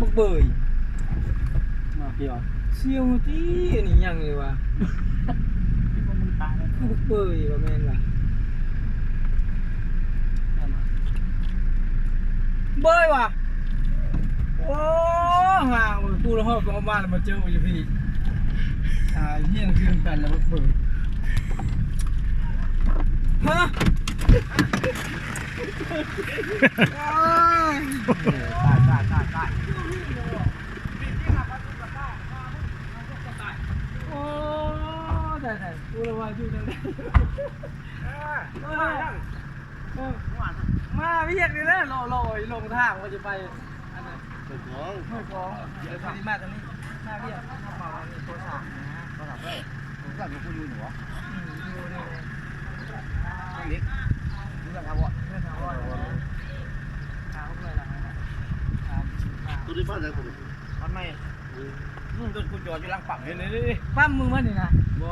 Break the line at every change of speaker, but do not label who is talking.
บักเบย
มาเกี่ยว
เซียวที่นี่ยังเลยวะ
คิดว่ามึงตายแล้ว
คือบักเบยว่าแม่นล่ะเบยว่ะโอ้ห่างกูละหอบเอามาแล้วมาเจออยู่พี่เฮี้ยนคืนกันแล้วบักเบยฮะตายโอ้ได้กูละว่าอยู่นั่นมาเรียกเลยนะรอลงทางว่าจะไปอันนั้น
ถูกต้อง
ไม่ฟ้องเดี๋ยวพอดีมาตรงนี้มาเรียกมาเป่าอันนี้โทรศัพท์นะฮะ
ก็ถามว่าผมสั่งกับคุณอยู่หนูเหรอ
อยู่นี่
ต้องเล็กนี่สั่งครับวะ
เพื่อนถามว่าถามอะไรล่ะนะ
ตัวที่บ้านไหนตัวนี้
มันไม่
ตัวคุณจอดอยู่ล่างฝั่งเห็นเลย
ปั้มมือมันนี่นะ
บ่